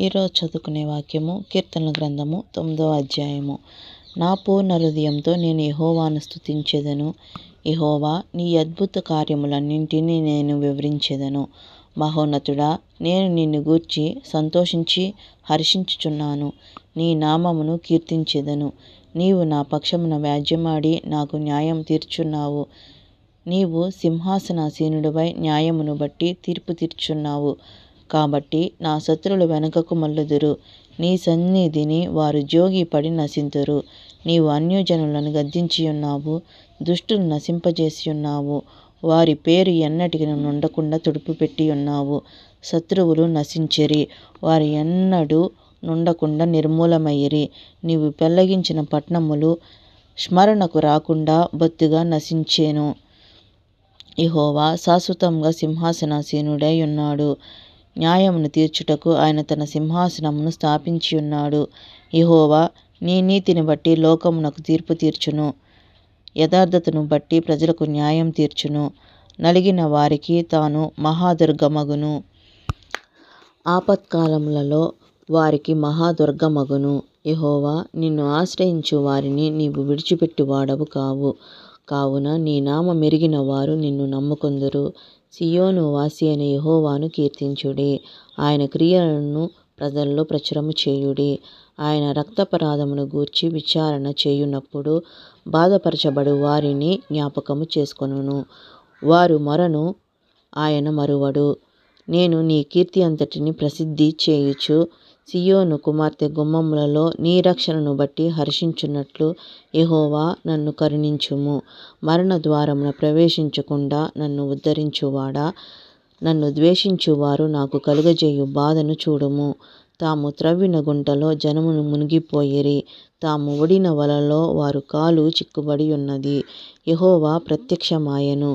ఈరోజు చదువుకునే వాక్యము కీర్తనల గ్రంథము 9వ అధ్యాయము. నా పూర్ణ హృదయంతో నేను యెహోవాను స్తుతించెదను. యెహోవా, నీ అద్భుత కార్యములన్నింటినీ నేను వివరించెదను. మహోన్నతుడా, నేను నిన్ను గూర్చి సంతోషించి హర్షించుచున్నాను. నీ నామమును కీర్తించెదను. నీవు నా పక్షమున వ్యాజ్యమాడి నాకు న్యాయం తీర్చున్నావు. నీవు సింహాసనాసీనుడివై న్యాయమును బట్టి తీర్పు తీర్చున్నావు. కాబట్టి నా శత్రులు వెనుకకు మల్లుదురు. నీ సన్నిధిని వారు జోగిపడి నశింతురు. నీవు అన్యజనులను గద్దించియున్నావు, దుష్టులను నశింపజేసియున్నావు. వారి పేరు ఎన్నటికి నుండకుండా తుడిచిపెట్టియున్నావు. శత్రువులు నశించిరి, వారు ఎన్నడూ నుండకుండా నిర్మూలమయ్యిరి. నీవు పెళ్లగించిన పట్టణములు స్మరణకు రాకుండా బొత్తిగా నశించెను. యెహోవా శాశ్వతంగా సింహాసనాసీనుడై ఉన్నాడు. న్యాయమును తీర్చుటకు ఆయన తన సింహాసనమును స్థాపించియున్నాడు. యెహోవా నీ నీతిని బట్టి లోకమునకు తీర్పు తీర్చును. యథార్థతను బట్టి ప్రజలకు న్యాయం తీర్చును. నలిగిన వారికి తాను మహాదుర్గమగును. ఆపత్కాలములలో వారికి మహాదుర్గమగును. యెహోవా, నిన్ను ఆశ్రయించు వారిని నీవు విడిచిపెట్టి వాడవు కావు. కావున నీ నామమెరిగిన వారు నిన్ను నమ్ముకొందురు. సియోను వాసి అయిన యెహోవాను కీర్తించుడి. ఆయన క్రియలను ప్రజల్లో ప్రచురము చేయుడి. ఆయన రక్తాపరాధమును గూర్చి విచారణ చేయునప్పుడు బాధపరచబడు వారిని జ్ఞాపకము చేసుకొనును. వారు మొరను ఆయన మరువడు. నేను నీ కీర్తి అంతటిని ప్రసిద్ధి చేయుచు సియోను కుమార్తె గుమ్మములలో నీ రక్షణను బట్టి హర్షించున్నట్లు యెహోవా నన్ను కరుణించుము. మరణ ద్వారమున ప్రవేశించకుండా నన్ను ఉద్ధరించువాడా, నన్ను ద్వేషించువారు నాకు కలుగజేయు బాధను చూడుము. తాము త్రవ్విన గుంటలో జనమును మునిగిపోయిరి. తాము ఒడిన వలలో వారు కాలు చిక్కుబడి ఉన్నది. యెహోవా ప్రత్యక్షమాయెను,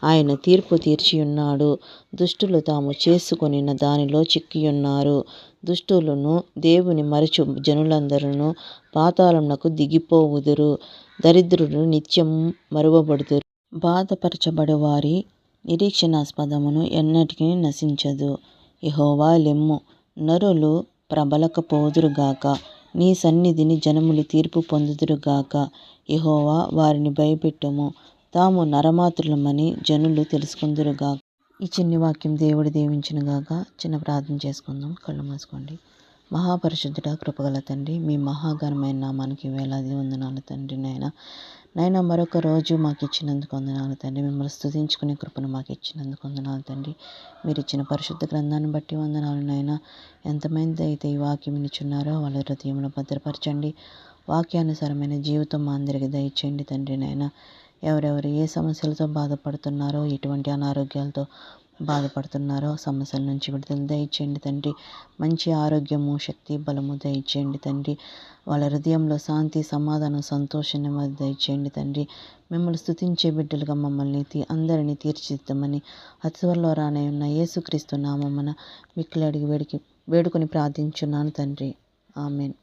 ఆయన తీర్పు తీర్చియున్నాడు. దుష్టులు తాము చేసుకొనిన దానిలో చిక్కియున్నారు. దుష్టులను దేవుని మరచు జనులందరూ పాతాళమునకు దిగిపోవుదురు. దరిద్రులు నిత్యము మరువబడుదురు. బాధపరచబడు వారి నిరీక్షణాస్పదమును ఎన్నటికీ నశించదు. యెహోవా లెమ్ము, నరులు ప్రబలకపోదురుగాక. నీ సన్నిధిని జనములు తీర్పు పొందుదురుగాక. యెహోవా, వారిని భయపెట్టుము. తాము నరమాత్రులమని జనులు తెలుసుకొందురుగాక. ఈ చిన్ని వాక్యం దేవుడు దీవించునుగాక. చిన్న ప్రార్థన చేసుకుందాం. కళ్ళు మూసుకోండి. మహాపరిశుద్ధుడా, కృపగల తండ్రి, మీ మహాఘనమైన నామానికి వేలాది వందనాలు తండ్రి. నైనా మరొక రోజు మాకు ఇచ్చినందుకు వందనాలు తండ్రి. మిమ్మల్ని స్తుతించుకునే కృపను మాకు ఇచ్చినందుకు వందనాలు తండ్రి. మీరు ఇచ్చిన పరిశుద్ధ గ్రంథాన్ని బట్టి వందనాలు నైనా. ఎంతమంది అయితే ఈ వాక్యం వినిచున్నారో వాళ్ళ హృదయంలో భద్రపరచండి. వాక్యానుసారమైన జీవితం మా అందరికీ దయచేయండి తండ్రి. నైనా ఎవరెవరు ఏ సమస్యలతో బాధపడుతున్నారో, ఎటువంటి అనారోగ్యాలతో బాధపడుతున్నారో సమస్యల నుంచి విడుదల దయచేయండి తండ్రి. మంచి ఆరోగ్యము, శక్తి, బలము దయచేయండి తండ్రి. వాళ్ళ హృదయంలో శాంతి, సమాధానం, సంతోషాన్ని దయచేయండి తండ్రి. మిమ్మల్ని స్తుతించే బిడ్డలుగా మమ్మల్ని అందరినీ తీర్చిదిద్దమని అతి త్వరలో రానయ్యున్న యేసుక్రీస్తు నామమున మిక్కిలి అడిగి వేడుకొని ప్రార్థించున్నాను తండ్రి. ఆమేన్.